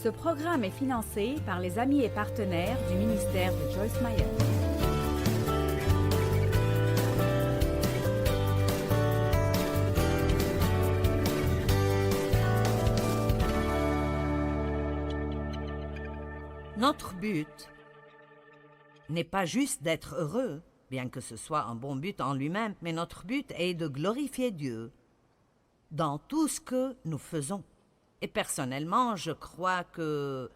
Ce programme est financé par les amis et partenaires du ministère de Joyce Meyer. Notre but n'est pas juste d'être heureux, bien que ce soit un bon but en lui-même, mais notre but est de glorifier Dieu dans tout ce que nous faisons. Et personnellement, je crois que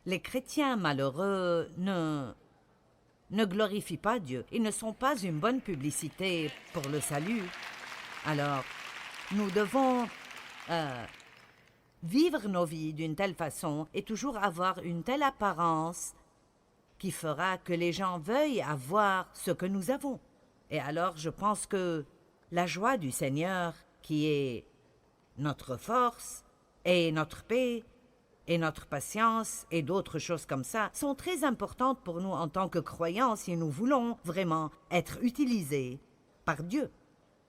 les chrétiens malheureux ne glorifient pas Dieu. Ils ne sont pas une bonne publicité pour le salut. Alors, nous devons vivre nos vies d'une telle façon et toujours avoir une telle apparence qui fera que les gens veuillent avoir ce que nous avons. Et alors, je pense que la joie du Seigneur, qui est notre force, et notre paix, et notre patience, et d'autres choses comme ça, sont très importantes pour nous en tant que croyants si nous voulons vraiment être utilisés par Dieu.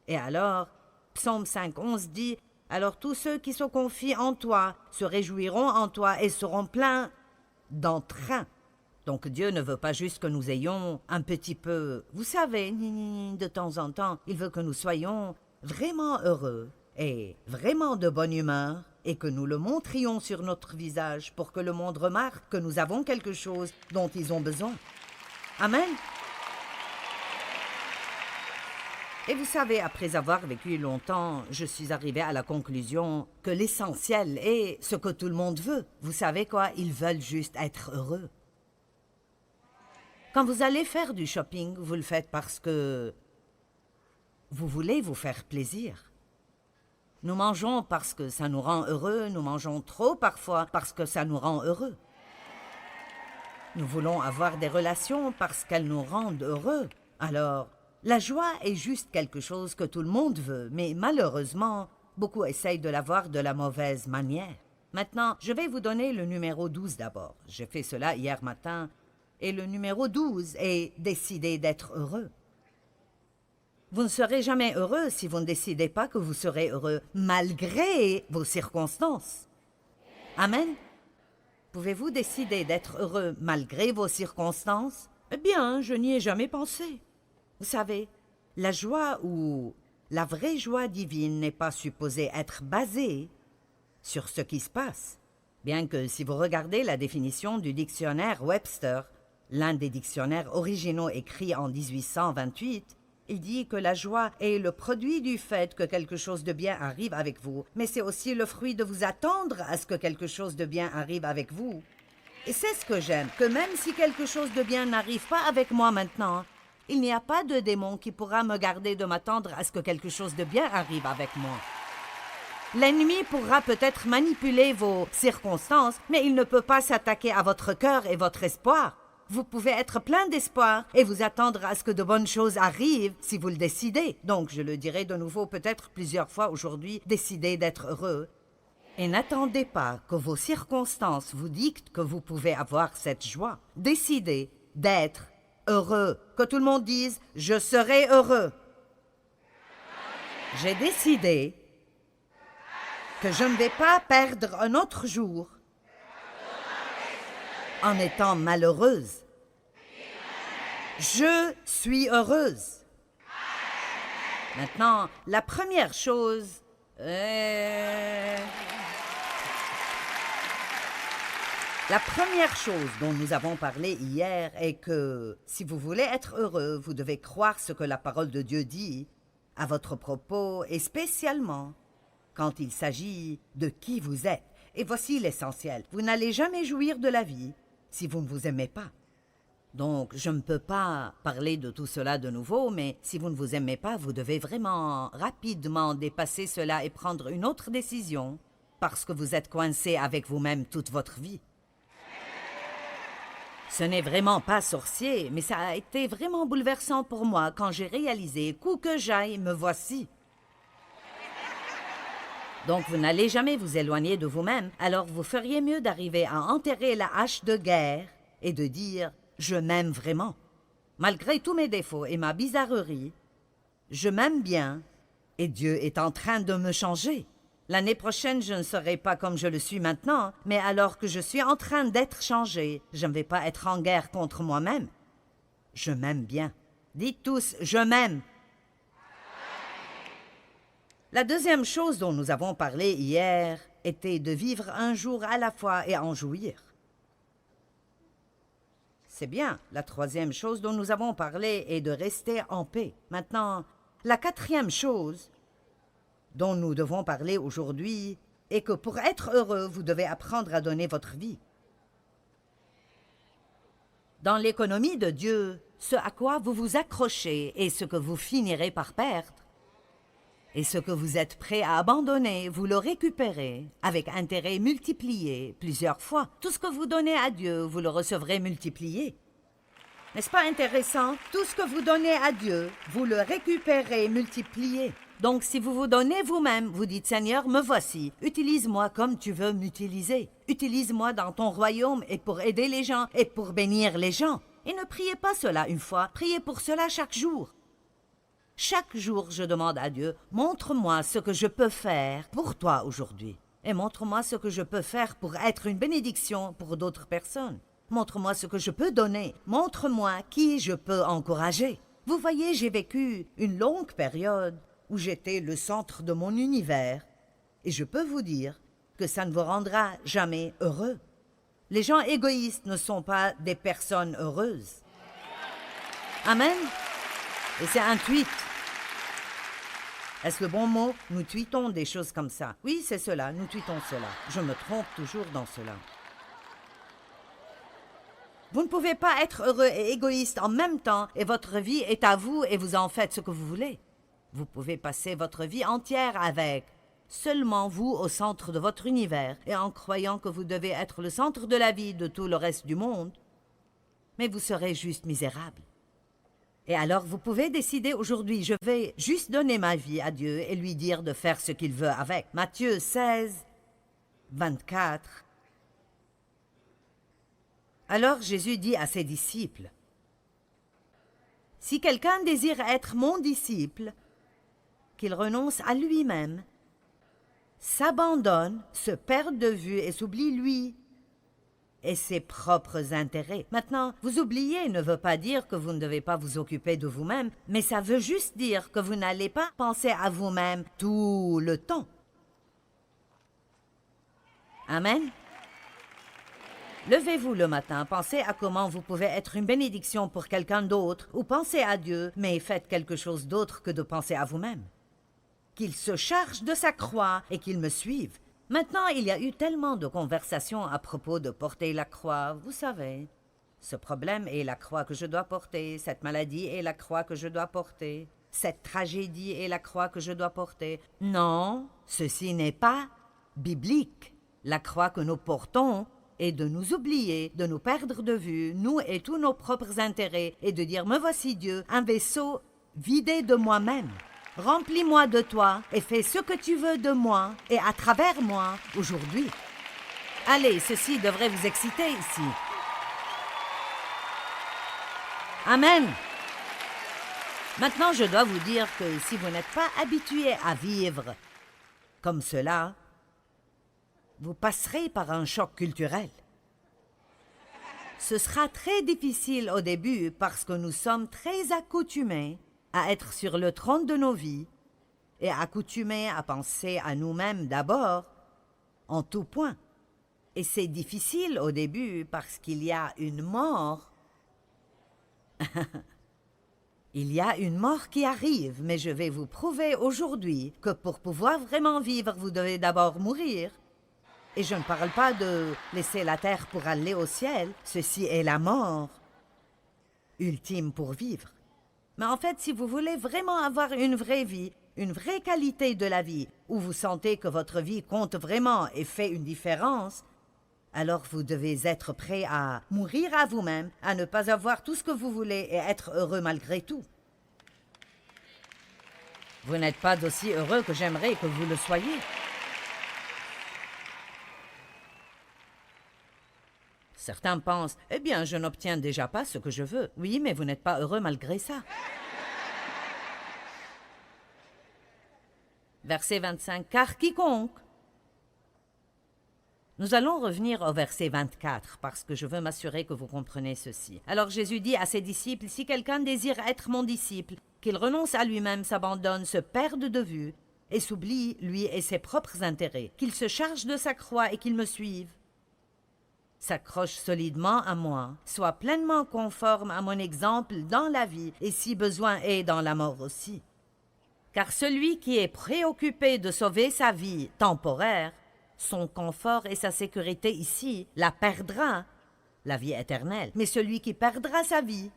Et alors, Psaume 5:11 dit « Alors tous ceux qui se confient en toi se réjouiront en toi et seront pleins d'entrain. » Donc Dieu ne veut pas juste que nous ayons un petit peu, vous savez, de temps en temps, il veut que nous soyons vraiment heureux et vraiment de bonne humeur, et que nous le montrions sur notre visage pour que le monde remarque que nous avons quelque chose dont ils ont besoin. Amen. Et vous savez, après avoir vécu longtemps, je suis arrivée à la conclusion que l'essentiel est ce que tout le monde veut. Vous savez quoi? Ils veulent juste être heureux. Quand vous allez faire du shopping, vous le faites parce que vous voulez vous faire plaisir. Nous mangeons parce que ça nous rend heureux, nous mangeons trop parfois parce que ça nous rend heureux. Nous voulons avoir des relations parce qu'elles nous rendent heureux. Alors, la joie est juste quelque chose que tout le monde veut, mais malheureusement, beaucoup essayent de l'avoir de la mauvaise manière. Maintenant, je vais vous donner le numéro 12 d'abord. J'ai fait cela hier matin, et le numéro 12 est « décider d'être heureux ». Vous ne serez jamais heureux si vous ne décidez pas que vous serez heureux, malgré vos circonstances. Amen. Pouvez-vous décider d'être heureux malgré vos circonstances? Eh bien, je n'y ai jamais pensé. Vous savez, la joie ou la vraie joie divine n'est pas supposée être basée sur ce qui se passe. Bien que si vous regardez la définition du dictionnaire Webster, l'un des dictionnaires originaux écrits en 1828, il dit que la joie est le produit du fait que quelque chose de bien arrive avec vous, mais c'est aussi le fruit de vous attendre à ce que quelque chose de bien arrive avec vous. Et c'est ce que j'aime, que même si quelque chose de bien n'arrive pas avec moi maintenant, il n'y a pas de démon qui pourra me garder de m'attendre à ce que quelque chose de bien arrive avec moi. L'ennemi pourra peut-être manipuler vos circonstances, mais il ne peut pas s'attaquer à votre cœur et votre espoir. Vous pouvez être plein d'espoir et vous attendre à ce que de bonnes choses arrivent si vous le décidez. Donc, je le dirai de nouveau peut-être plusieurs fois aujourd'hui, décidez d'être heureux. Et n'attendez pas que vos circonstances vous dictent que vous pouvez avoir cette joie. Décidez d'être heureux. Que tout le monde dise « Je serai heureux ». J'ai décidé que je ne vais pas perdre un autre jour en étant malheureuse. Je suis heureuse. Maintenant, la première chose... La première chose dont nous avons parlé hier est que si vous voulez être heureux, vous devez croire ce que la parole de Dieu dit à votre propos et spécialement quand il s'agit de qui vous êtes. Et voici l'essentiel. Vous n'allez jamais jouir de la vie si vous ne vous aimez pas. Donc, je ne peux pas parler de tout cela de nouveau, mais si vous ne vous aimez pas, vous devez vraiment rapidement dépasser cela et prendre une autre décision parce que vous êtes coincé avec vous-même toute votre vie. Ce n'est vraiment pas sorcier, mais ça a été vraiment bouleversant pour moi quand j'ai réalisé qu'où que j'aille, me voici. Donc, vous n'allez jamais vous éloigner de vous-même, alors vous feriez mieux d'arriver à enterrer la hache de guerre et de dire « Je m'aime vraiment ». Malgré tous mes défauts et ma bizarrerie, je m'aime bien et Dieu est en train de me changer. L'année prochaine, je ne serai pas comme je le suis maintenant, mais alors que je suis en train d'être changé, je ne vais pas être en guerre contre moi-même. Je m'aime bien. Dites tous, je m'aime. La deuxième chose dont nous avons parlé hier était de vivre un jour à la fois et en jouir. C'est bien. La troisième chose dont nous avons parlé est de rester en paix. Maintenant, la quatrième chose dont nous devons parler aujourd'hui est que pour être heureux, vous devez apprendre à donner votre vie. Dans l'économie de Dieu, ce à quoi vous vous accrochez est ce que vous finirez par perdre. Et ce que vous êtes prêt à abandonner, vous le récupérez avec intérêt multiplié plusieurs fois. Tout ce que vous donnez à Dieu, vous le recevrez multiplié. N'est-ce pas intéressant? Tout ce que vous donnez à Dieu, vous le récupérez multiplié. Donc, si vous vous donnez vous-même, vous dites « Seigneur, me voici, utilise-moi comme tu veux m'utiliser. Utilise-moi dans ton royaume et pour aider les gens et pour bénir les gens. » Et ne priez pas cela une fois, priez pour cela chaque jour. Chaque jour, je demande à Dieu « Montre-moi ce que je peux faire pour toi aujourd'hui. Et montre-moi ce que je peux faire pour être une bénédiction pour d'autres personnes. Montre-moi ce que je peux donner. Montre-moi qui je peux encourager. » Vous voyez, j'ai vécu une longue période où j'étais le centre de mon univers, et je peux vous dire que ça ne vous rendra jamais heureux. Les gens égoïstes ne sont pas des personnes heureuses. Amen. Et c'est un tweet. Est-ce le bon mot? Nous tweetons des choses comme ça. Oui, c'est cela, nous tweetons cela. Je me trompe toujours dans cela. Vous ne pouvez pas être heureux et égoïste en même temps, et votre vie est à vous et vous en faites ce que vous voulez. Vous pouvez passer votre vie entière avec seulement vous au centre de votre univers et en croyant que vous devez être le centre de la vie de tout le reste du monde, mais vous serez juste misérable. Et alors vous pouvez décider aujourd'hui, je vais juste donner ma vie à Dieu et lui dire de faire ce qu'il veut avec. Matthieu 16, 24. Alors Jésus dit à ses disciples, « Si quelqu'un désire être mon disciple, qu'il renonce à lui-même, s'abandonne, se perd de vue et s'oublie lui et ses propres intérêts. » Maintenant, vous oublier ne veut pas dire que vous ne devez pas vous occuper de vous-même, mais ça veut juste dire que vous n'allez pas penser à vous-même tout le temps. Amen. Levez-vous le matin, pensez à comment vous pouvez être une bénédiction pour quelqu'un d'autre, ou pensez à Dieu, mais faites quelque chose d'autre que de penser à vous-même. Qu'il se charge de sa croix et qu'il me suive. Maintenant, il y a eu tellement de conversations à propos de porter la croix, vous savez. Ce problème est la croix que je dois porter, cette maladie est la croix que je dois porter, cette tragédie est la croix que je dois porter. Non, ceci n'est pas biblique. La croix que nous portons est de nous oublier, de nous perdre de vue, nous et tous nos propres intérêts, et de dire « Me voici Dieu, un vaisseau vidé de moi-même. Remplis-moi de toi et fais ce que tu veux de moi et à travers moi aujourd'hui. » Allez, ceci devrait vous exciter ici. Amen. Maintenant, je dois vous dire que si vous n'êtes pas habitué à vivre comme cela, vous passerez par un choc culturel. Ce sera très difficile au début parce que nous sommes très accoutumés à être sur le trône de nos vies et accoutumés à penser à nous-mêmes d'abord, en tout point. Et c'est difficile au début parce qu'il y a une mort. Il y a une mort qui arrive, mais je vais vous prouver aujourd'hui que pour pouvoir vraiment vivre, vous devez d'abord mourir. Et je ne parle pas de laisser la terre pour aller au ciel, ceci est la mort ultime pour vivre. Mais en fait, si vous voulez vraiment avoir une vraie vie, une vraie qualité de la vie, où vous sentez que votre vie compte vraiment et fait une différence, alors vous devez être prêt à mourir à vous-même, à ne pas avoir tout ce que vous voulez et être heureux malgré tout. Vous n'êtes pas d'aussi heureux que j'aimerais que vous le soyez. Certains pensent, « Eh bien, je n'obtiens déjà pas ce que je veux. » Oui, mais vous n'êtes pas heureux malgré ça. Verset 25, car quiconque. Nous allons revenir au verset 24 parce que je veux m'assurer que vous comprenez ceci. Alors Jésus dit à ses disciples, si quelqu'un désire être mon disciple, qu'il renonce à lui-même, s'abandonne, se perde de vue et s'oublie, lui et ses propres intérêts, qu'il se charge de sa croix et qu'il me suive. S'accroche solidement à moi, soit pleinement conforme à mon exemple dans la vie et si besoin est dans la mort aussi. Car celui qui est préoccupé de sauver sa vie temporaire, son confort et sa sécurité ici, la perdra, la vie éternelle. Mais celui qui perdra sa vie,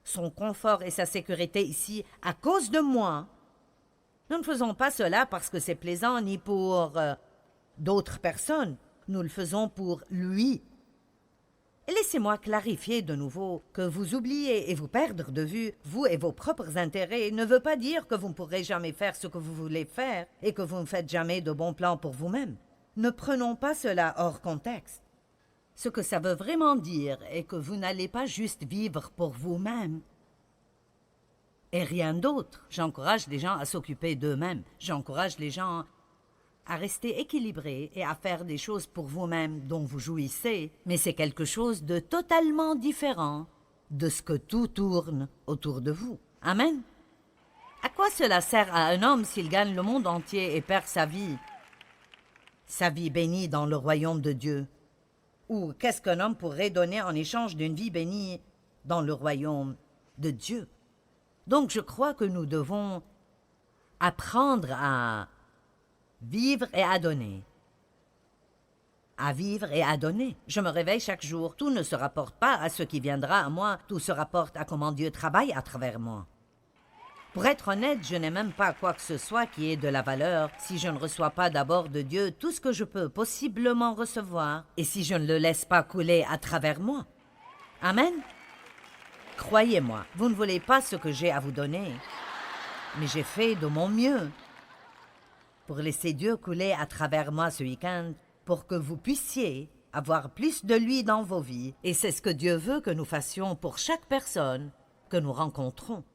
son confort et sa sécurité ici, à cause de moi, nous ne faisons pas cela parce que c'est plaisant ni pour d'autres personnes. Nous le faisons pour lui. Et laissez-moi clarifier de nouveau que vous oublier et vous perdre de vue, vous et vos propres intérêts, ne veut pas dire que vous ne pourrez jamais faire ce que vous voulez faire et que vous ne faites jamais de bons plans pour vous-même. Ne prenons pas cela hors contexte. Ce que ça veut vraiment dire est que vous n'allez pas juste vivre pour vous-même et rien d'autre. J'encourage les gens à s'occuper d'eux-mêmes. J'encourage les gens à rester équilibrés et à faire des choses pour vous-même dont vous jouissez, mais c'est quelque chose de totalement différent de ce que tout tourne autour de vous. Amen. À quoi cela sert à un homme s'il gagne le monde entier et perd sa vie bénie dans le royaume de Dieu? Ou qu'est-ce qu'un homme pourrait donner en échange d'une vie bénie dans le royaume de Dieu? Donc je crois que nous devons apprendre à vivre et à donner. À vivre et à donner. Je me réveille chaque jour. Tout ne se rapporte pas à ce qui viendra à moi. Tout se rapporte à comment Dieu travaille à travers moi. Pour être honnête, je n'ai même pas quoi que ce soit qui ait de la valeur si je ne reçois pas d'abord de Dieu tout ce que je peux possiblement recevoir et si je ne le laisse pas couler à travers moi. Amen. Croyez-moi, vous ne voulez pas ce que j'ai à vous donner, mais j'ai fait de mon mieux pour laisser Dieu couler à travers moi ce week-end, pour que vous puissiez avoir plus de lui dans vos vies. Et c'est ce que Dieu veut que nous fassions pour chaque personne que nous rencontrons.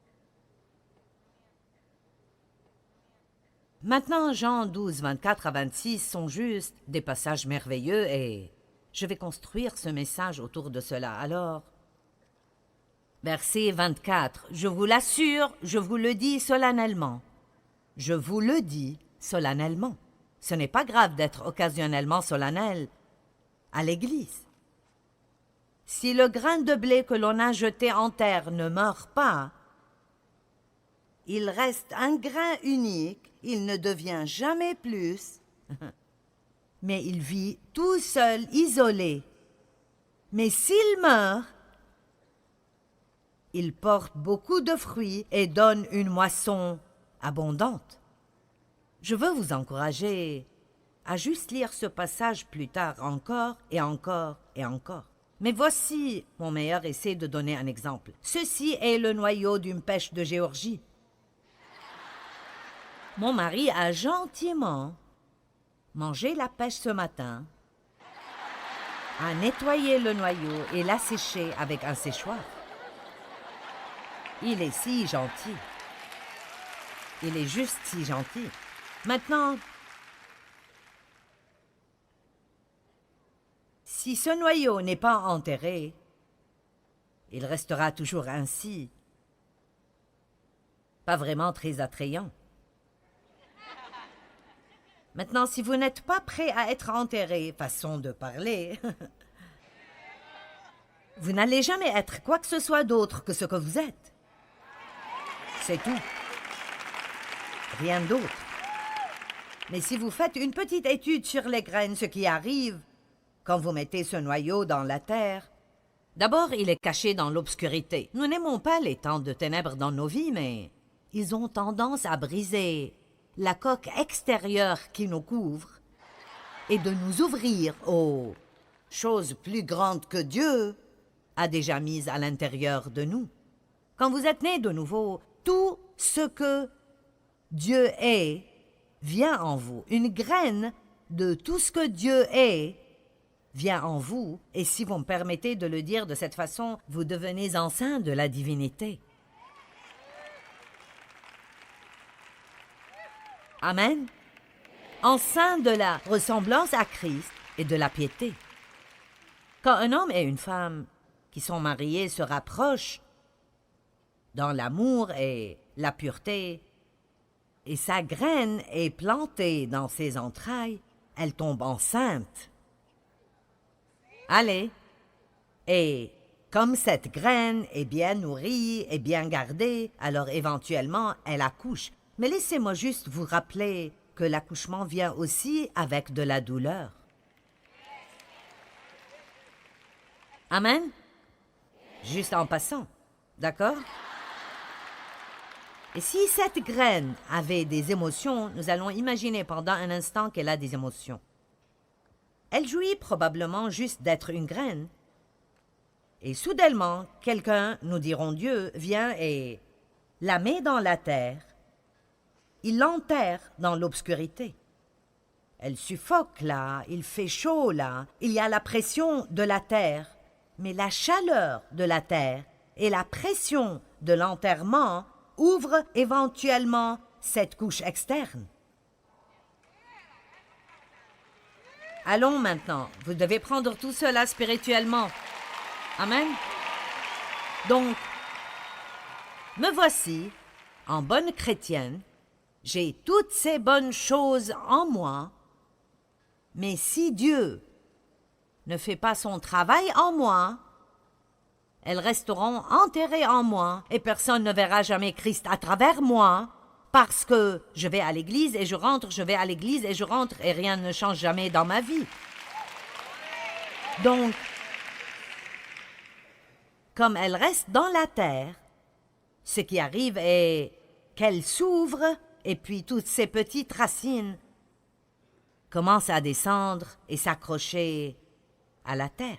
Maintenant, Jean 12, 24 à 26 sont juste des passages merveilleux et je vais construire ce message autour de cela. Alors, verset 24, je vous l'assure, je vous le dis solennellement. Je vous le dis solennellement. Ce n'est pas grave d'être occasionnellement solennel à l'Église. Si le grain de blé que l'on a jeté en terre ne meurt pas, il reste un grain unique, il ne devient jamais plus, mais il vit tout seul, isolé. Mais s'il meurt, il porte beaucoup de fruits et donne une moisson abondante. Je veux vous encourager à juste lire ce passage plus tard encore et encore et encore. Mais voici mon meilleur essai de donner un exemple. Ceci est le noyau d'une pêche de Géorgie. Mon mari a gentiment mangé la pêche ce matin, a nettoyé le noyau et l'a séché avec un séchoir. Il est si gentil. Il est juste si gentil. Maintenant, si ce noyau n'est pas enterré, il restera toujours ainsi, pas vraiment très attrayant. Maintenant, si vous n'êtes pas prêt à être enterré, façon de parler, vous n'allez jamais être quoi que ce soit d'autre que ce que vous êtes. C'est tout. Rien d'autre. Mais si vous faites une petite étude sur les graines, ce qui arrive quand vous mettez ce noyau dans la terre, d'abord, il est caché dans l'obscurité. Nous n'aimons pas les temps de ténèbres dans nos vies, mais ils ont tendance à briser la coque extérieure qui nous couvre et de nous ouvrir aux choses plus grandes que Dieu a déjà mises à l'intérieur de nous. Quand vous êtes né de nouveau, tout ce que Dieu est vient en vous. Une graine de tout ce que Dieu est vient en vous, et si vous me permettez de le dire de cette façon, vous devenez enceint de la divinité. Amen. Enceint de la ressemblance à Christ et de la piété. Quand un homme et une femme qui sont mariés se rapprochent dans l'amour et la pureté, et sa graine est plantée dans ses entrailles, elle tombe enceinte. Allez, et comme cette graine est bien nourrie et bien gardée, alors éventuellement elle accouche. Mais laissez-moi juste vous rappeler que l'accouchement vient aussi avec de la douleur. Amen? Juste en passant, d'accord? Et si cette graine avait des émotions, nous allons imaginer pendant un instant qu'elle a des émotions. Elle jouit probablement juste d'être une graine. Et soudainement, quelqu'un, nous dirons Dieu, vient et la met dans la terre. Il l'enterre dans l'obscurité. Elle suffoque là, il fait chaud là, il y a la pression de la terre. Mais la chaleur de la terre et la pression de l'enterrement ouvrent éventuellement cette couche externe. Allons maintenant, vous devez prendre tout cela spirituellement. Amen. Donc, me voici, en bonne chrétienne, j'ai toutes ces bonnes choses en moi, mais si Dieu ne fait pas son travail en moi, elles resteront enterrées en moi et personne ne verra jamais Christ à travers moi parce que je vais à l'église et je rentre, je vais à l'église et je rentre et rien ne change jamais dans ma vie. Donc, comme elles restent dans la terre, ce qui arrive est qu'elles s'ouvrent et puis toutes ces petites racines commencent à descendre et s'accrocher à la terre.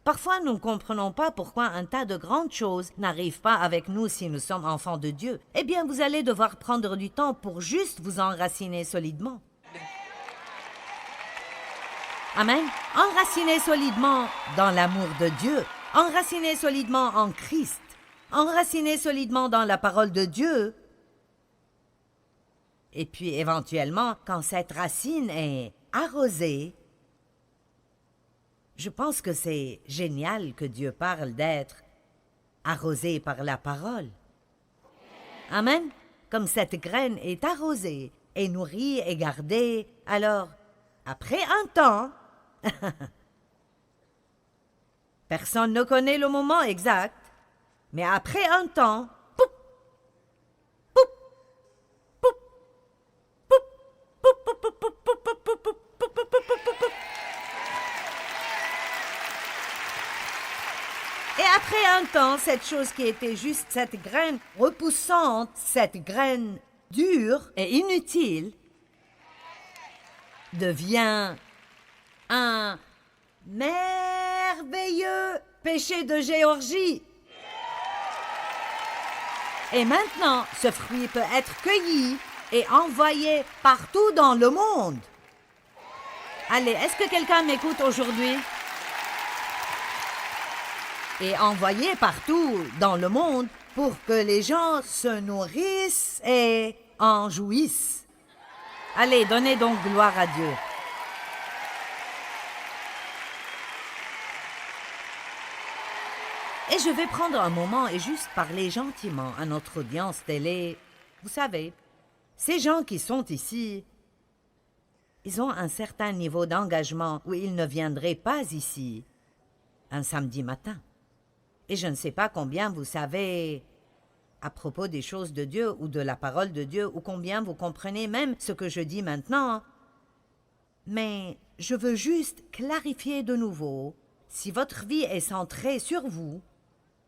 Parfois, nous ne comprenons pas pourquoi un tas de grandes choses n'arrivent pas avec nous si nous sommes enfants de Dieu. Eh bien, vous allez devoir prendre du temps pour juste vous enraciner solidement. Amen. Enraciner solidement dans l'amour de Dieu. Enraciner solidement en Christ. Enraciner solidement dans la parole de Dieu. Et puis, éventuellement, quand cette racine est arrosée, je pense que c'est génial que Dieu parle d'être arrosé par la parole. Amen. Comme cette graine est arrosée, est nourrie et gardée, alors, après un temps, personne ne connaît le moment exact, mais après un temps, poup, poup, poup, poup, poup, poup, poup, poup, poup, poup, poup, poup, poup, poup, poup. Et après un temps, cette chose qui était juste cette graine repoussante, cette graine dure et inutile, devient un merveilleux péché de Géorgie. Et maintenant, ce fruit peut être cueilli et envoyé partout dans le monde. Allez, est-ce que quelqu'un m'écoute aujourd'hui? Et envoyé partout dans le monde pour que les gens se nourrissent et en jouissent. Allez, donnez donc gloire à Dieu. Et je vais prendre un moment et juste parler gentiment à notre audience télé. Vous savez, ces gens qui sont ici, ils ont un certain niveau d'engagement où ils ne viendraient pas ici un samedi matin. Et je ne sais pas combien vous savez à propos des choses de Dieu ou de la parole de Dieu, ou combien vous comprenez même ce que je dis maintenant. Mais je veux juste clarifier de nouveau, si votre vie est centrée sur vous,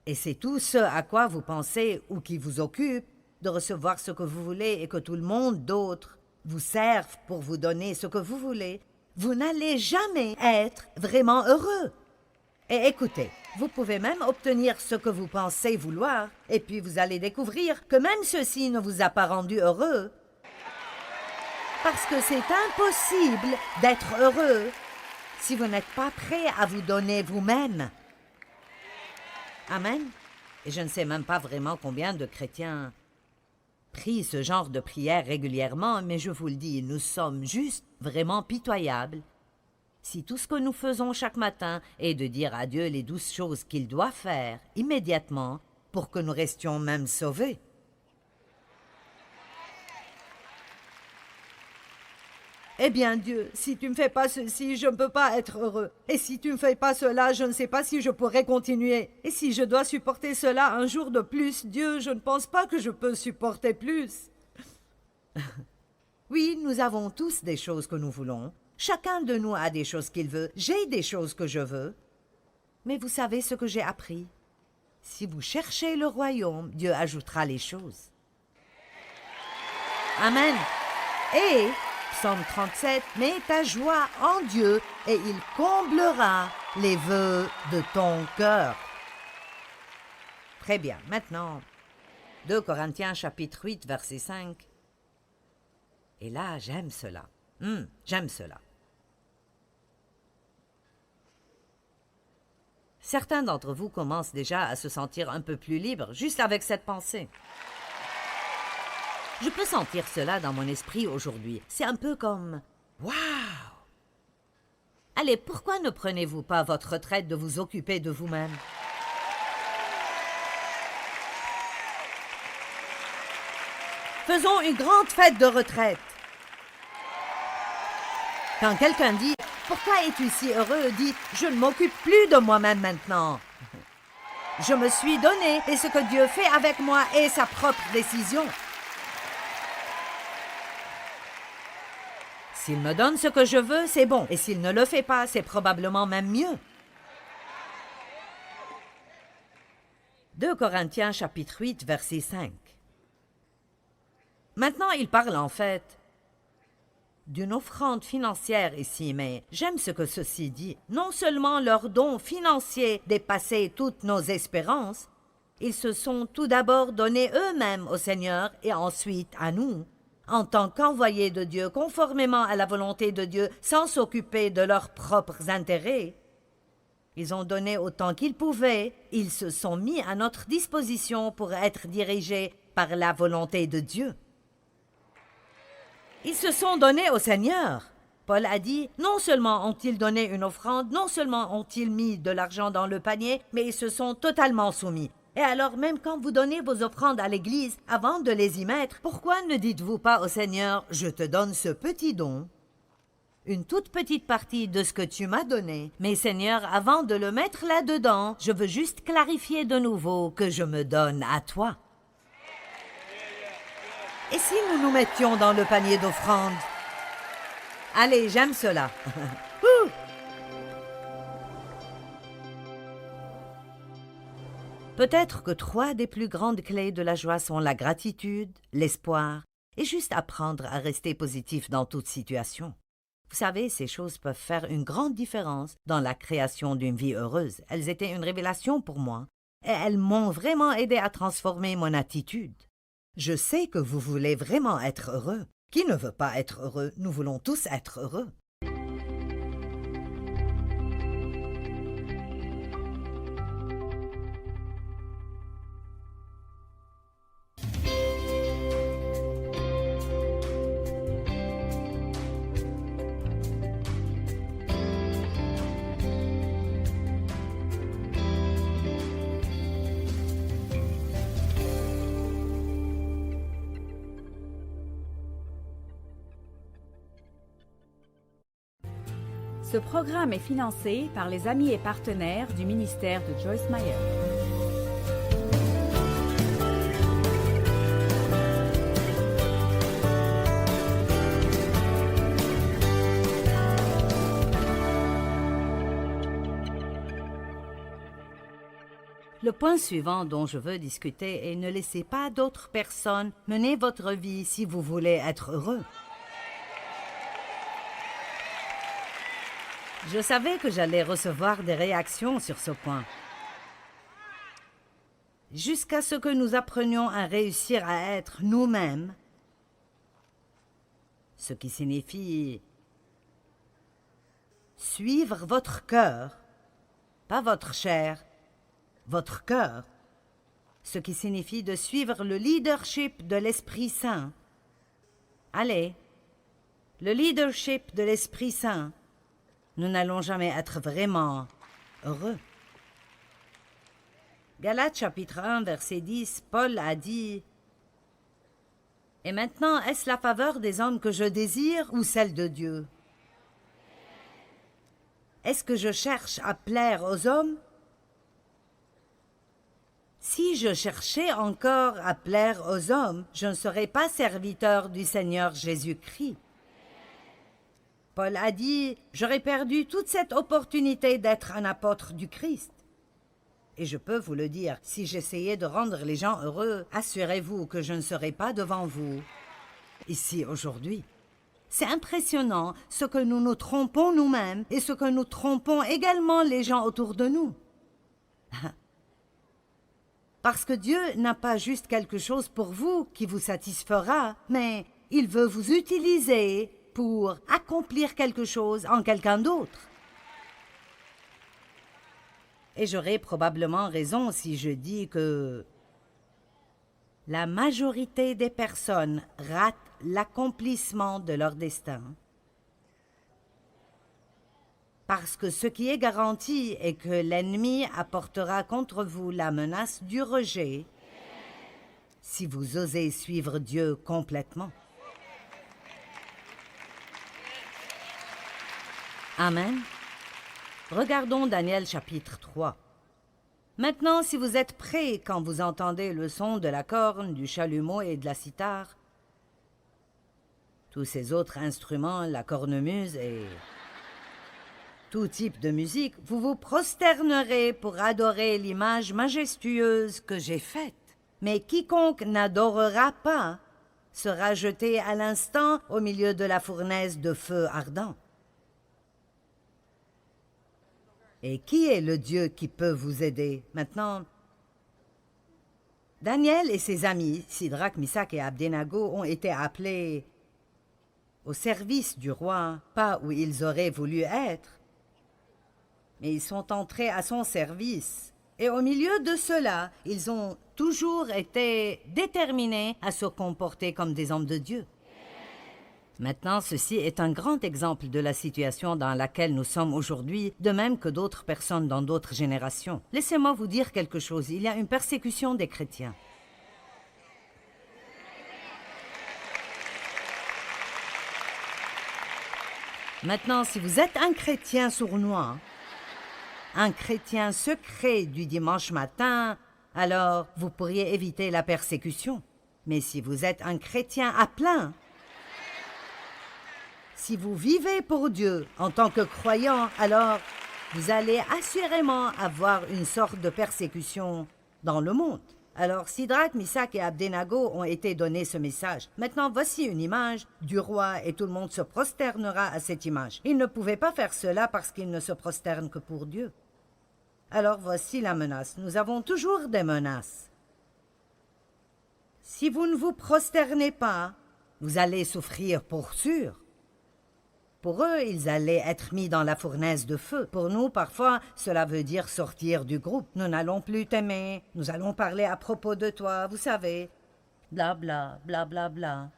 et c'est tout ce à quoi vous pensez ou qui vous occupe, de recevoir ce que vous voulez et que tout le monde d'autre vous serve pour vous donner ce que vous voulez, vous n'allez jamais être vraiment heureux. Et écoutez, vous pouvez même obtenir ce que vous pensez vouloir, et puis vous allez découvrir que même ceci ne vous a pas rendu heureux. Parce que c'est impossible d'être heureux si vous n'êtes pas prêt à vous donner vous-même. Amen. Et je ne sais même pas vraiment combien de chrétiens prie ce genre de prière régulièrement, mais je vous le dis, nous sommes juste vraiment pitoyables. Si tout ce que nous faisons chaque matin est de dire à Dieu les 12 choses qu'il doit faire immédiatement pour que nous restions même sauvés. Eh bien, Dieu, si tu ne me fais pas ceci, je ne peux pas être heureux. Et si tu ne me fais pas cela, je ne sais pas si je pourrai continuer. Et si je dois supporter cela un jour de plus, Dieu, je ne pense pas que je peux supporter plus. Oui, nous avons tous des choses que nous voulons. Chacun de nous a des choses qu'il veut. J'ai des choses que je veux. Mais vous savez ce que j'ai appris? Si vous cherchez le royaume, Dieu ajoutera les choses. Amen. Et Psaume 37, mets ta joie en Dieu et il comblera les vœux de ton cœur. Très bien, maintenant, 2 Corinthiens chapitre 8, verset 5. Et là, j'aime cela. J'aime cela. Certains d'entre vous commencent déjà à se sentir un peu plus libres, juste avec cette pensée. Je peux sentir cela dans mon esprit aujourd'hui. C'est un peu comme « Waouh !» Allez, pourquoi ne prenez-vous pas votre retraite de vous occuper de vous-même? Faisons une grande fête de retraite. Quand quelqu'un dit « Pourquoi es-tu si heureux ?» dites « Je ne m'occupe plus de moi-même maintenant. Je me suis donné et ce que Dieu fait avec moi est sa propre décision. » S'il me donne ce que je veux, c'est bon. Et s'il ne le fait pas, c'est probablement même mieux. 2 Corinthiens chapitre 8, verset 5. Maintenant, il parle en fait d'une offrande financière ici, mais j'aime ce que ceci dit. Non seulement leurs dons financiers dépassaient toutes nos espérances, ils se sont tout d'abord donnés eux-mêmes au Seigneur et ensuite à nous, en tant qu'envoyés de Dieu, conformément à la volonté de Dieu, sans s'occuper de leurs propres intérêts. Ils ont donné autant qu'ils pouvaient, ils se sont mis à notre disposition pour être dirigés par la volonté de Dieu. Ils se sont donnés au Seigneur. Paul a dit, non seulement ont-ils donné une offrande, non seulement ont-ils mis de l'argent dans le panier, mais ils se sont totalement soumis. Et alors, même quand vous donnez vos offrandes à l'Église, avant de les y mettre, pourquoi ne dites-vous pas au Seigneur, « Je te donne ce petit don, une toute petite partie de ce que tu m'as donné, mais Seigneur, avant de le mettre là-dedans, je veux juste clarifier de nouveau que je me donne à toi. » Et si nous nous mettions dans le panier d'offrandes? Allez, j'aime cela. Peut-être que 3 des plus grandes clés de la joie sont la gratitude, l'espoir et juste apprendre à rester positif dans toute situation. Vous savez, ces choses peuvent faire une grande différence dans la création d'une vie heureuse. Elles étaient une révélation pour moi et elles m'ont vraiment aidé à transformer mon attitude. Je sais que vous voulez vraiment être heureux. Qui ne veut pas être heureux? Nous voulons tous être heureux. Ce programme est financé par les amis et partenaires du ministère de Joyce Meyer. Le point suivant dont je veux discuter est ne laissez pas d'autres personnes mener votre vie si vous voulez être heureux. Je savais que j'allais recevoir des réactions sur ce point. Jusqu'à ce que nous apprenions à réussir à être nous-mêmes, ce qui signifie suivre votre cœur, pas votre chair, votre cœur, ce qui signifie de suivre le leadership de l'Esprit Saint. Allez, le leadership de l'Esprit Saint, nous n'allons jamais être vraiment heureux. Galates chapitre 1, verset 10, Paul a dit « Et maintenant, est-ce la faveur des hommes que je désire ou celle de Dieu? Est-ce que je cherche à plaire aux hommes? Si je cherchais encore à plaire aux hommes, je ne serais pas serviteur du Seigneur Jésus-Christ. » Paul a dit « J'aurais perdu toute cette opportunité d'être un apôtre du Christ. » Et je peux vous le dire, si j'essayais de rendre les gens heureux, assurez-vous que je ne serais pas devant vous, ici aujourd'hui. C'est impressionnant ce que nous nous trompons nous-mêmes et ce que nous trompons également les gens autour de nous. Parce que Dieu n'a pas juste quelque chose pour vous qui vous satisfera, mais il veut vous utiliser pour accomplir quelque chose en quelqu'un d'autre. Et j'aurais probablement raison si je dis que la majorité des personnes ratent l'accomplissement de leur destin. Parce que ce qui est garanti est que l'ennemi apportera contre vous la menace du rejet si vous osez suivre Dieu complètement. Amen. Regardons Daniel chapitre 3. Maintenant, si vous êtes prêts quand vous entendez le son de la corne, du chalumeau et de la cithare, tous ces autres instruments, la cornemuse et tout type de musique, vous vous prosternerez pour adorer l'image majestueuse que j'ai faite. Mais quiconque n'adorera pas sera jeté à l'instant au milieu de la fournaise de feu ardent. Et qui est le Dieu qui peut vous aider? Maintenant, Daniel et ses amis, Sidrac, Misach et Abdenago, ont été appelés au service du roi, pas où ils auraient voulu être, mais ils sont entrés à son service. Et au milieu de cela, ils ont toujours été déterminés à se comporter comme des hommes de Dieu. Maintenant, ceci est un grand exemple de la situation dans laquelle nous sommes aujourd'hui, de même que d'autres personnes dans d'autres générations. Laissez-moi vous dire quelque chose. Il y a une persécution des chrétiens. Maintenant, si vous êtes un chrétien sournois, un chrétien secret du dimanche matin, alors vous pourriez éviter la persécution. Mais si vous êtes un chrétien à plein, si vous vivez pour Dieu en tant que croyant, alors vous allez assurément avoir une sorte de persécution dans le monde. Alors Sidrac, Misach et Abdenago ont été donnés ce message. Maintenant, voici une image du roi et tout le monde se prosternera à cette image. Ils ne pouvaient pas faire cela parce qu'ils ne se prosternent que pour Dieu. Alors voici la menace. Nous avons toujours des menaces. Si vous ne vous prosternez pas, vous allez souffrir pour sûr. Pour eux, ils allaient être mis dans la fournaise de feu. Pour nous, parfois, cela veut dire sortir du groupe. Nous n'allons plus t'aimer. Nous allons parler à propos de toi, vous savez. Bla bla, bla bla bla.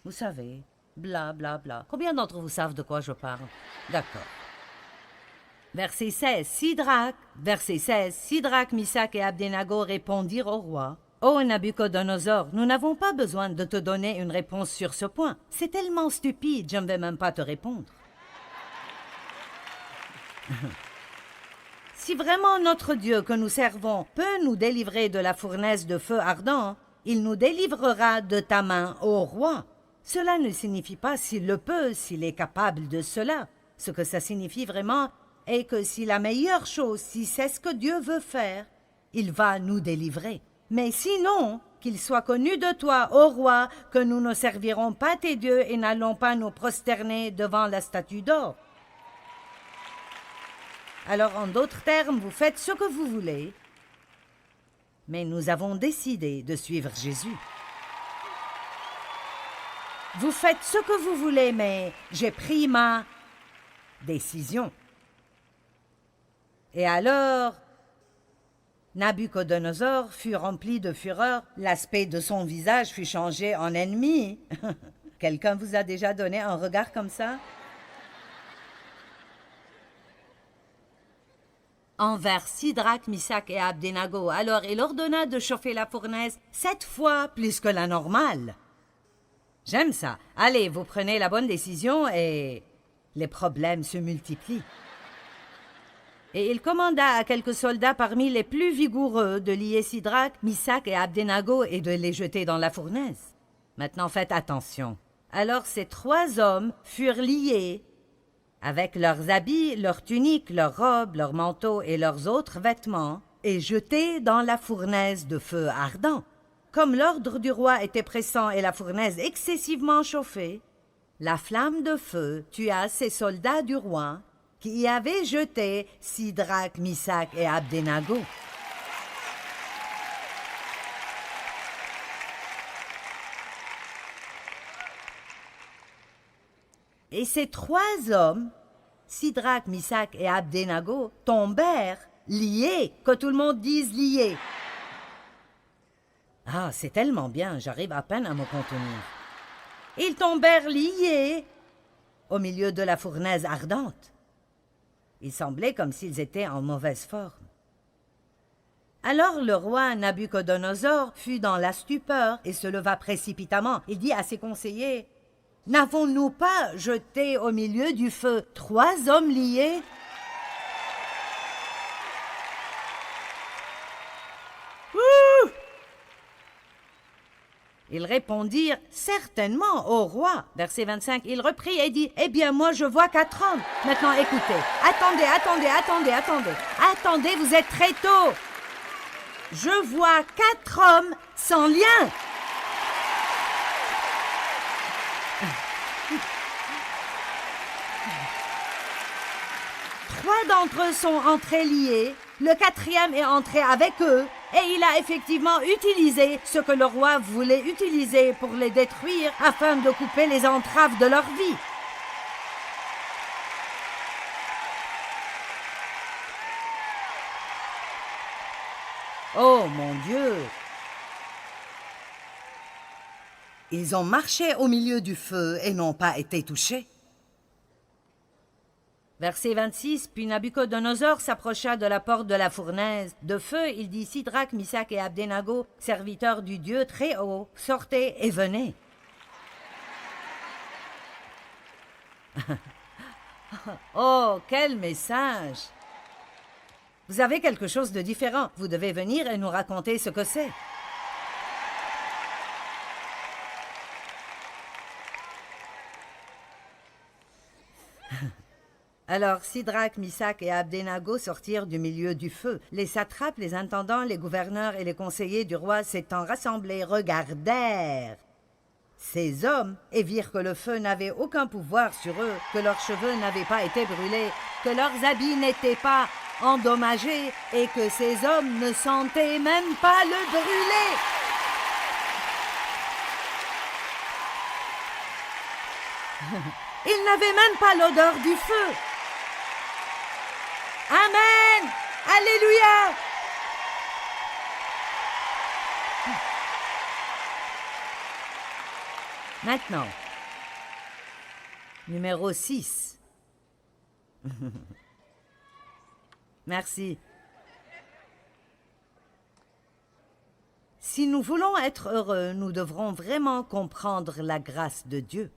Vous savez, bla bla bla. Combien d'entre vous savent de quoi je parle? D'accord. Verset 16, Sidrac, Misach et Abdenago répondirent au roi. « Ô Nabuchodonosor, nous n'avons pas besoin de te donner une réponse sur ce point. C'est tellement stupide, je ne vais même pas te répondre. » Si vraiment notre Dieu que nous servons peut nous délivrer de la fournaise de feu ardent, il nous délivrera de ta main, ô roi. Cela ne signifie pas s'il le peut, s'il est capable de cela. Ce que ça signifie vraiment est que si la meilleure chose, si c'est ce que Dieu veut faire, il va nous délivrer. Mais sinon, qu'il soit connu de toi, ô roi, que nous ne servirons pas tes dieux et n'allons pas nous prosterner devant la statue d'or. Alors, en d'autres termes, vous faites ce que vous voulez, mais nous avons décidé de suivre Jésus. Vous faites ce que vous voulez, mais j'ai pris ma décision. Et alors, Nabuchodonosor fut rempli de fureur, l'aspect de son visage fut changé en ennemi. Quelqu'un vous a déjà donné un regard comme ça? Envers Sidrac, Misac et Abdenago. Alors il ordonna de chauffer la fournaise 7 fois plus que la normale. J'aime ça. Allez, vous prenez la bonne décision et les problèmes se multiplient. Et il commanda à quelques soldats parmi les plus vigoureux de lier Sidrac, Misac et Abdenago et de les jeter dans la fournaise. Maintenant faites attention. Alors ces 3 hommes furent liés avec leurs habits, leurs tuniques, leurs robes, leurs manteaux et leurs autres vêtements, et jetés dans la fournaise de feu ardent. Comme l'ordre du roi était pressant et la fournaise excessivement chauffée, la flamme de feu tua ces soldats du roi qui y avaient jeté Sidrac, Misac et Abdenago. Et ces 3 hommes, Sidrac, Misac et Abdenago, tombèrent liés, que tout le monde dise liés. Ah, c'est tellement bien, j'arrive à peine à me contenir. Ils tombèrent liés au milieu de la fournaise ardente. Il semblait comme s'ils étaient en mauvaise forme. Alors le roi Nabuchodonosor fut dans la stupeur et se leva précipitamment. Il dit à ses conseillers: « N'avons-nous pas jeté au milieu du feu 3 hommes liés? » Ouh! Ils répondirent « Certainement, ô roi. » Verset 25, il reprit et dit « Eh bien, moi, je vois 4 hommes. Maintenant, écoutez. Attendez, vous êtes très tôt. Je vois 4 hommes sans lien. » Trois d'entre eux sont entrés liés, le 4e est entré avec eux, et il a effectivement utilisé ce que le roi voulait utiliser pour les détruire afin de couper les entraves de leur vie. Oh mon Dieu! Ils ont marché au milieu du feu et n'ont pas été touchés. Verset 26, puis Nabuchodonosor s'approcha de la porte de la fournaise de feu. Il dit: Sidrac, Misac et Abdenago, serviteurs du Dieu très haut, sortez et venez. Oh, quel message! Vous avez quelque chose de différent. Vous devez venir et nous raconter ce que c'est. Alors Sidrac, Misac et Abdenago sortirent du milieu du feu. Les satrapes, les intendants, les gouverneurs et les conseillers du roi s'étant rassemblés regardèrent ces hommes et virent que le feu n'avait aucun pouvoir sur eux, que leurs cheveux n'avaient pas été brûlés, que leurs habits n'étaient pas endommagés et que ces hommes ne sentaient même pas le brûler. Ils n'avaient même pas l'odeur du feu. Amen! Alléluia! Maintenant, numéro 6. Merci. Si nous voulons être heureux, nous devrons vraiment comprendre la grâce de Dieu.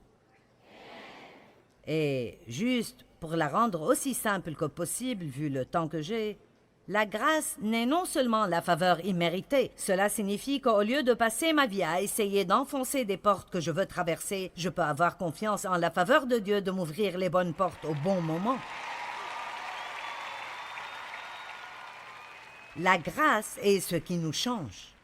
Et juste pour la rendre aussi simple que possible, vu le temps que j'ai, la grâce n'est non seulement la faveur imméritée. Cela signifie qu'au lieu de passer ma vie à essayer d'enfoncer des portes que je veux traverser, je peux avoir confiance en la faveur de Dieu de m'ouvrir les bonnes portes au bon moment. La grâce est ce qui nous change.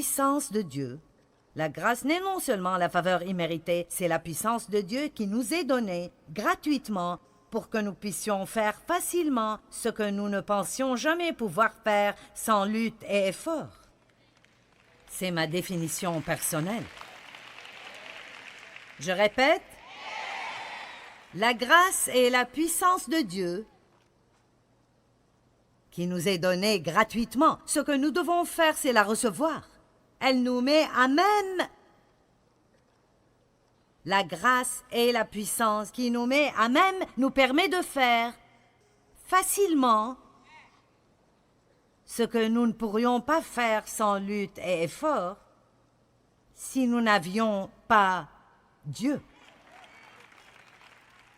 puissance de Dieu. La grâce n'est non seulement la faveur imméritée, c'est la puissance de Dieu qui nous est donnée gratuitement pour que nous puissions faire facilement ce que nous ne pensions jamais pouvoir faire sans lutte et effort. C'est ma définition personnelle. Je répète, la grâce est la puissance de Dieu qui nous est donnée gratuitement. Ce que nous devons faire, c'est la recevoir. Elle nous met à même. La grâce et la puissance qui nous met à même nous permet de faire facilement ce que nous ne pourrions pas faire sans lutte et effort si nous n'avions pas Dieu.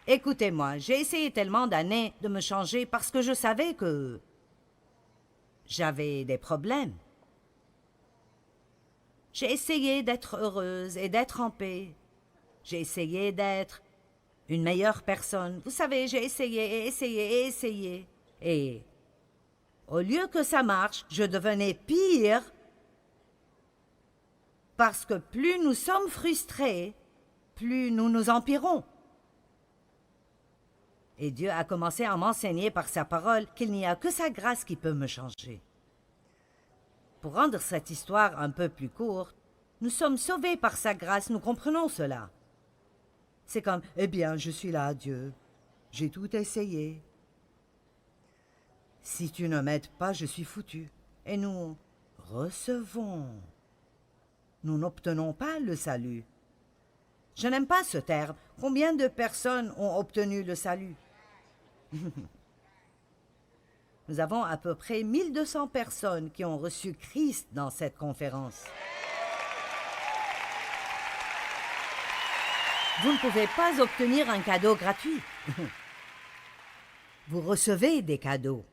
Écoutez-moi, j'ai essayé tellement d'années de me changer parce que je savais que j'avais des problèmes. J'ai essayé d'être heureuse et d'être en paix. J'ai essayé d'être une meilleure personne. Vous savez, j'ai essayé et essayé et essayé. Et au lieu que ça marche, je devenais pire parce que plus nous sommes frustrés, plus nous nous empirons. Et Dieu a commencé à m'enseigner par sa parole qu'il n'y a que sa grâce qui peut me changer. Pour rendre cette histoire un peu plus courte, nous sommes sauvés par sa grâce, nous comprenons cela. C'est comme, eh bien, je suis là, Dieu. J'ai tout essayé. Si tu ne m'aides pas, je suis foutu. Et nous recevons. Nous n'obtenons pas le salut. Je n'aime pas ce terme. Combien de personnes ont obtenu le salut? Nous avons à peu près 1200 personnes qui ont reçu Christ dans cette conférence. Vous ne pouvez pas obtenir un cadeau gratuit. Vous recevez des cadeaux.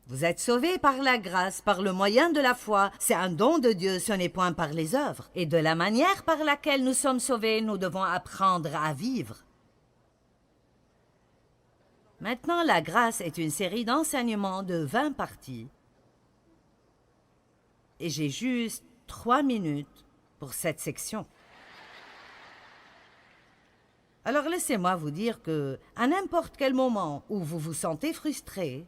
Vous êtes sauvés par la grâce, par le moyen de la foi. C'est un don de Dieu, ce n'est point par les œuvres. Et de la manière par laquelle nous sommes sauvés, nous devons apprendre à vivre. Maintenant, la grâce est une série d'enseignements de 20 parties. Et j'ai juste 3 minutes pour cette section. Alors laissez-moi vous dire que, à n'importe quel moment où vous vous sentez frustré,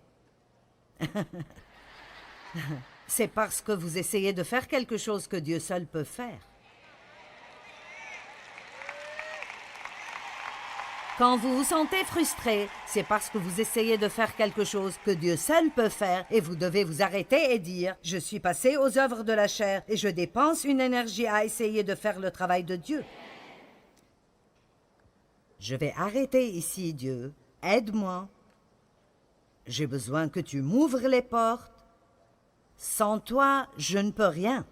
c'est parce que vous essayez de faire quelque chose que Dieu seul peut faire. Quand vous vous sentez frustré, c'est parce que vous essayez de faire quelque chose que Dieu seul peut faire et vous devez vous arrêter et dire « Je suis passé aux œuvres de la chair et je dépense une énergie à essayer de faire le travail de Dieu. Je vais arrêter ici, Dieu. Aide-moi. J'ai besoin que tu m'ouvres les portes. Sans toi, je ne peux rien. »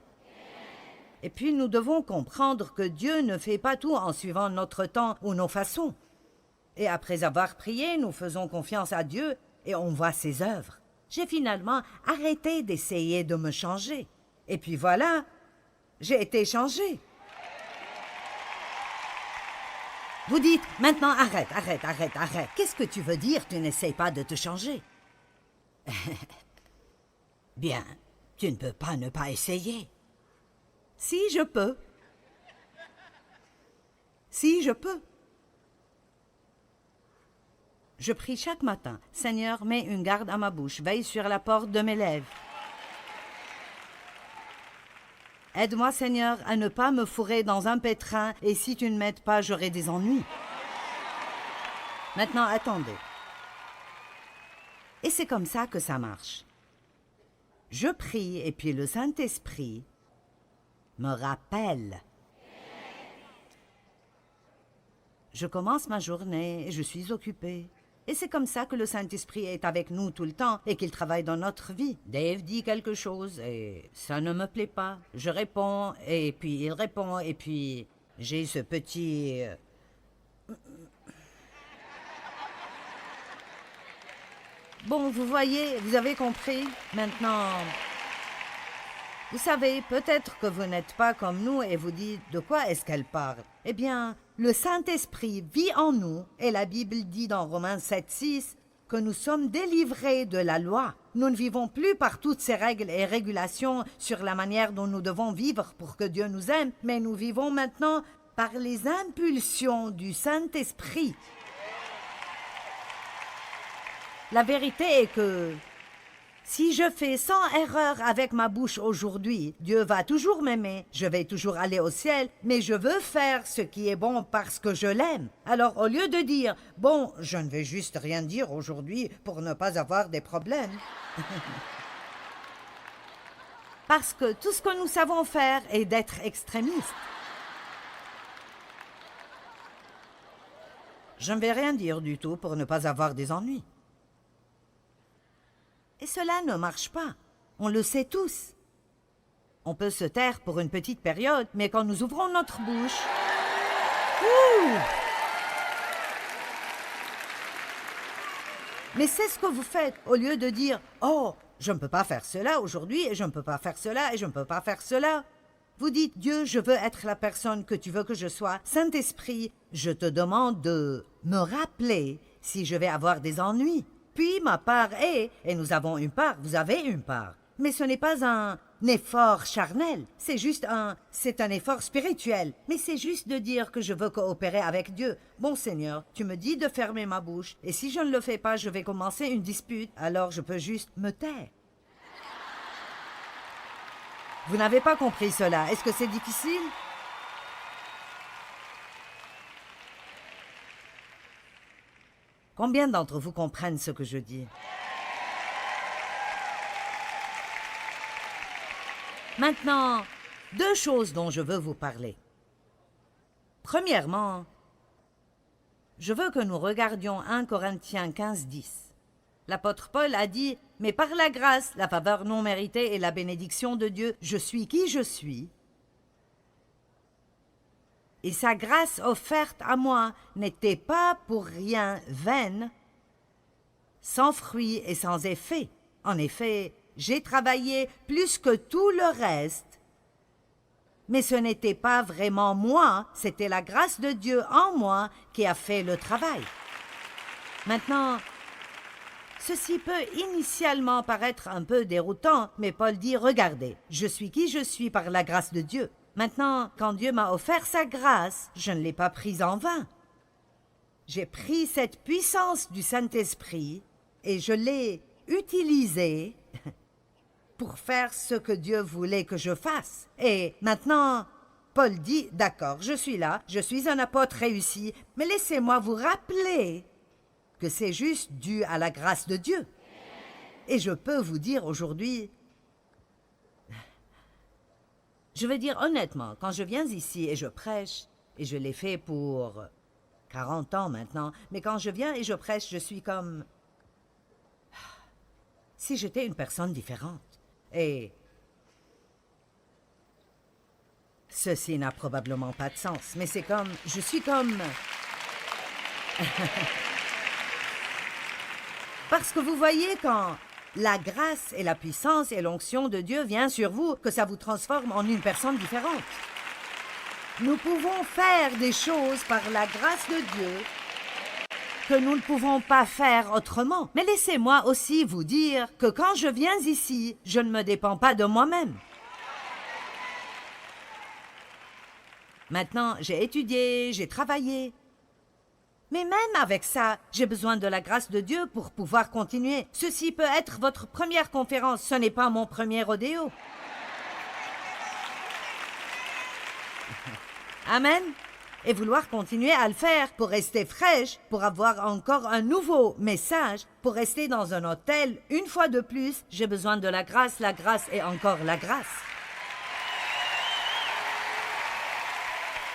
Et puis nous devons comprendre que Dieu ne fait pas tout en suivant notre temps ou nos façons. Et après avoir prié, nous faisons confiance à Dieu et on voit ses œuvres. J'ai finalement arrêté d'essayer de me changer. Et puis voilà, j'ai été changée. Vous dites, maintenant arrête. Qu'est-ce que tu veux dire, tu n'essayes pas de te changer? Bien, tu ne peux pas ne pas essayer. Si, je peux. Si, je peux. Je prie chaque matin, Seigneur, mets une garde à ma bouche, veille sur la porte de mes lèvres. Aide-moi, Seigneur, à ne pas me fourrer dans un pétrin, et si tu ne m'aides pas, j'aurai des ennuis. Maintenant, attendez. Et c'est comme ça que ça marche. Je prie, et puis le Saint-Esprit me rappelle. Je commence ma journée, et je suis occupée. Et c'est comme ça que le Saint-Esprit est avec nous tout le temps et qu'il travaille dans notre vie. Dave dit quelque chose et ça ne me plaît pas. Je réponds et puis il répond et puis j'ai ce petit... Bon, vous voyez, vous avez compris. Maintenant, vous savez, peut-être que vous n'êtes pas comme nous et vous dites de quoi est-ce qu'elle parle. Eh bien, le Saint-Esprit vit en nous et la Bible dit dans Romains 7,6 que nous sommes délivrés de la loi. Nous ne vivons plus par toutes ces règles et régulations sur la manière dont nous devons vivre pour que Dieu nous aime, mais nous vivons maintenant par les impulsions du Saint-Esprit. La vérité est que si je fais 100 erreurs avec ma bouche aujourd'hui, Dieu va toujours m'aimer, je vais toujours aller au ciel, mais je veux faire ce qui est bon parce que je l'aime. Alors au lieu de dire « Bon, je ne vais juste rien dire aujourd'hui pour ne pas avoir des problèmes. » Parce que tout ce que nous savons faire est d'être extrémistes. Je ne vais rien dire du tout pour ne pas avoir des ennuis. Et cela ne marche pas. On le sait tous. On peut se taire pour une petite période, mais quand nous ouvrons notre bouche... Ouh! Mais c'est ce que vous faites, au lieu de dire « Oh, je ne peux pas faire cela aujourd'hui, et je ne peux pas faire cela, et je ne peux pas faire cela. » Vous dites « Dieu, je veux être la personne que tu veux que je sois. Saint-Esprit, je te demande de me rappeler si je vais avoir des ennuis. » Puis ma part est, et nous avons une part, vous avez une part. Mais ce n'est pas un effort charnel, c'est un effort spirituel. Mais c'est juste de dire que je veux coopérer avec Dieu. Bon Seigneur, tu me dis de fermer ma bouche, et si je ne le fais pas, je vais commencer une dispute, alors je peux juste me taire. Vous n'avez pas compris cela, est-ce que c'est difficile? Combien d'entre vous comprennent ce que je dis? Maintenant, 2 choses dont je veux vous parler. Premièrement, je veux que nous regardions 1 Corinthiens 15, 10. L'apôtre Paul a dit « Mais par la grâce, la faveur non méritée et la bénédiction de Dieu, je suis qui je suis. Et sa grâce offerte à moi n'était pas pour rien vaine, sans fruit et sans effet. En effet, j'ai travaillé plus que tout le reste, mais ce n'était pas vraiment moi, c'était la grâce de Dieu en moi qui a fait le travail. » Maintenant, ceci peut initialement paraître un peu déroutant, mais Paul dit « Regardez, je suis qui je suis par la grâce de Dieu. » Maintenant, quand Dieu m'a offert sa grâce, je ne l'ai pas prise en vain. J'ai pris cette puissance du Saint-Esprit et je l'ai utilisée pour faire ce que Dieu voulait que je fasse. Et maintenant, Paul dit, d'accord, je suis là, je suis un apôtre réussi, mais laissez-moi vous rappeler que c'est juste dû à la grâce de Dieu. Et je peux vous dire aujourd'hui... Je veux dire honnêtement, quand je viens ici et je prêche, et je l'ai fait pour 40 ans maintenant, mais quand je viens et je prêche, je suis comme... si j'étais une personne différente. Et... ceci n'a probablement pas de sens, mais c'est comme... je suis comme... Parce que vous voyez, quand la grâce et la puissance et l'onction de Dieu viennent sur vous, que ça vous transforme en une personne différente. Nous pouvons faire des choses par la grâce de Dieu que nous ne pouvons pas faire autrement. Mais laissez-moi aussi vous dire que quand je viens ici, je ne me dépends pas de moi-même. Maintenant, j'ai étudié, j'ai travaillé. Mais même avec ça, j'ai besoin de la grâce de Dieu pour pouvoir continuer. Ceci peut être votre première conférence, ce n'est pas mon premier rodéo. Amen. Et vouloir continuer à le faire pour rester fraîche, pour avoir encore un nouveau message, pour rester dans un hôtel une fois de plus, j'ai besoin de la grâce et encore la grâce.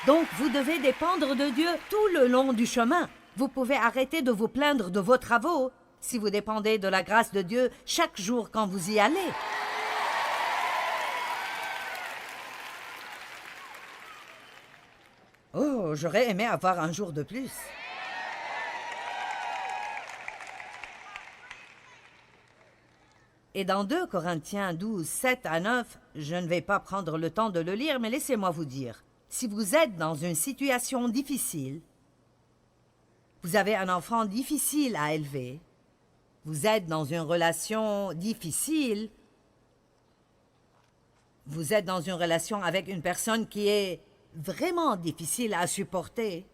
Donc, vous devez dépendre de Dieu tout le long du chemin. Vous pouvez arrêter de vous plaindre de vos travaux si vous dépendez de la grâce de Dieu chaque jour quand vous y allez. Oh, j'aurais aimé avoir un jour de plus. Et dans 2 Corinthiens 12, 7 à 9, je ne vais pas prendre le temps de le lire, mais laissez-moi vous dire. Si vous êtes dans une situation difficile, vous avez un enfant difficile à élever, vous êtes dans une relation difficile, vous êtes dans une relation avec une personne qui est vraiment difficile à supporter.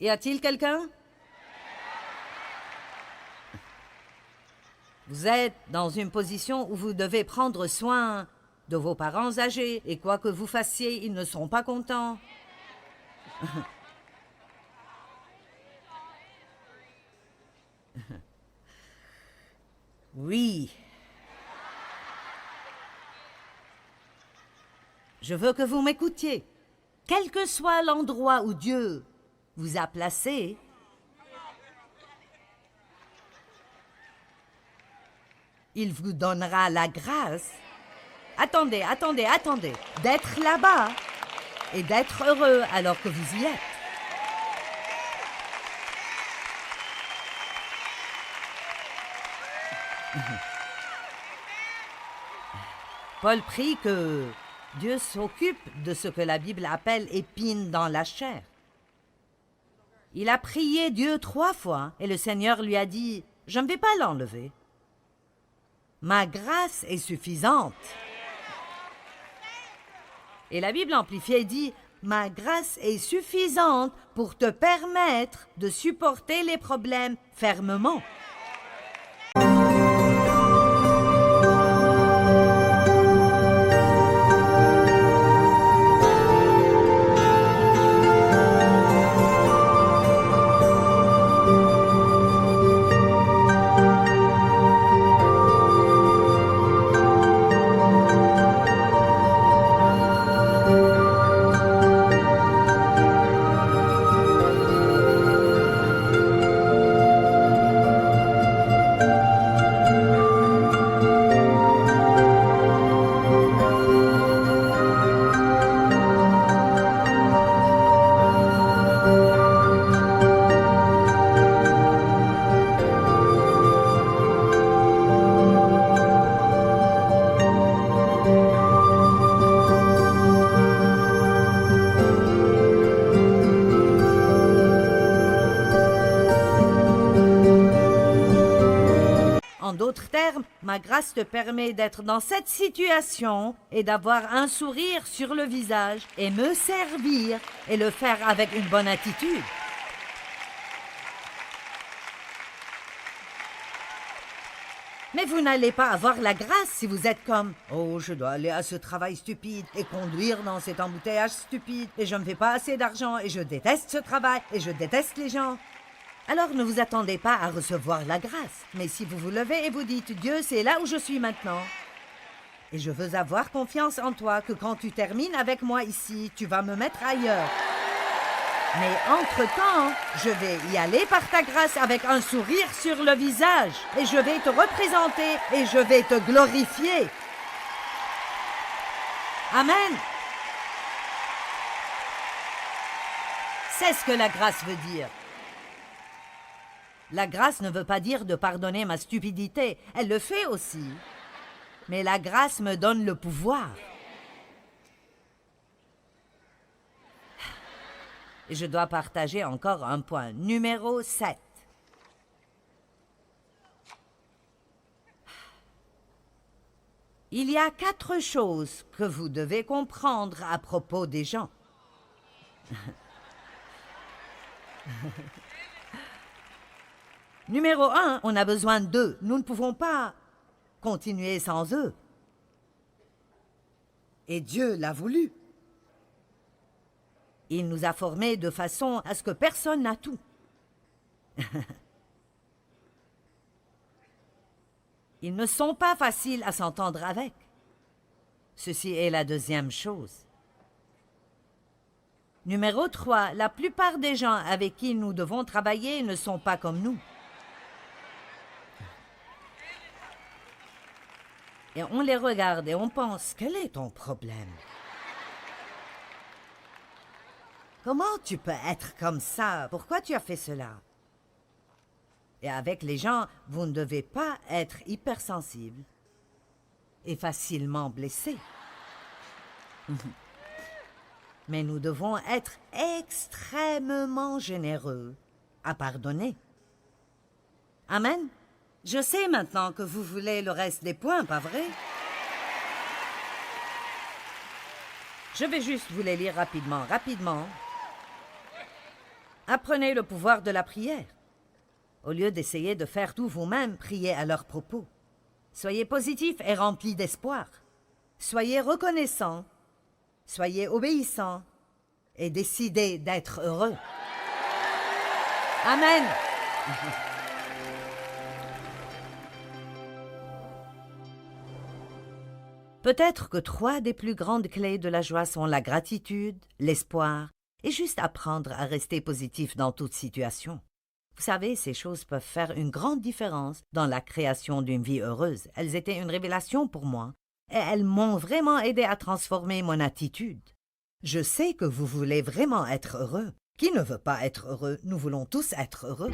Y a-t-il quelqu'un? Vous êtes dans une position où vous devez prendre soin de vos parents âgés, et quoi que vous fassiez, ils ne seront pas contents. Oui. Je veux que vous m'écoutiez. Quel que soit l'endroit où Dieu vous a placé, il vous donnera la grâce. Attendez, d'être là-bas et d'être heureux alors que vous y êtes. Paul prie que Dieu s'occupe de ce que la Bible appelle épine dans la chair. Il a prié Dieu 3 fois et le Seigneur lui a dit « Je ne vais pas l'enlever. Ma grâce est suffisante. » Et la Bible amplifiée dit « Ma grâce est suffisante pour te permettre de supporter les problèmes fermement. » En d'autres termes, ma grâce te permet d'être dans cette situation et d'avoir un sourire sur le visage et me servir et le faire avec une bonne attitude. Mais vous n'allez pas avoir la grâce si vous êtes comme « Oh, je dois aller à ce travail stupide et conduire dans cet embouteillage stupide et je ne fais pas assez d'argent et je déteste ce travail et je déteste les gens. » Alors ne vous attendez pas à recevoir la grâce. Mais si vous vous levez et vous dites « Dieu, c'est là où je suis maintenant. Et je veux avoir confiance en toi que quand tu termines avec moi ici, tu vas me mettre ailleurs. Mais entre-temps, je vais y aller par ta grâce avec un sourire sur le visage. Et je vais te représenter et je vais te glorifier. » Amen. C'est ce que la grâce veut dire. La grâce ne veut pas dire de pardonner ma stupidité. Elle le fait aussi. Mais la grâce me donne le pouvoir. Et je dois partager encore un point. Numéro 7. Il y a 4 choses que vous devez comprendre à propos des gens. Numéro 1, on a besoin d'eux. Nous ne pouvons pas continuer sans eux. Et Dieu l'a voulu. Il nous a formés de façon à ce que personne n'a tout. Ils ne sont pas faciles à s'entendre avec. Ceci est la deuxième chose. Numéro 3, la plupart des gens avec qui nous devons travailler ne sont pas comme nous. Et on les regarde et on pense, quel est ton problème? Comment tu peux être comme ça? Pourquoi tu as fait cela? Et avec les gens, vous ne devez pas être hypersensible et facilement blessé. Mais nous devons être extrêmement généreux à pardonner. Amen. Je sais maintenant que vous voulez le reste des points, pas vrai? Je vais juste vous les lire rapidement. Apprenez le pouvoir de la prière. Au lieu d'essayer de faire tout vous-même, priez à leur propos. Soyez positifs et remplis d'espoir. Soyez reconnaissants. Soyez obéissants. Et décidez d'être heureux. Amen. Peut-être que 3 des plus grandes clés de la joie sont la gratitude, l'espoir et juste apprendre à rester positif dans toute situation. Vous savez, ces choses peuvent faire une grande différence dans la création d'une vie heureuse. Elles étaient une révélation pour moi et elles m'ont vraiment aidé à transformer mon attitude. Je sais que vous voulez vraiment être heureux. Qui ne veut pas être heureux? Nous voulons tous être heureux.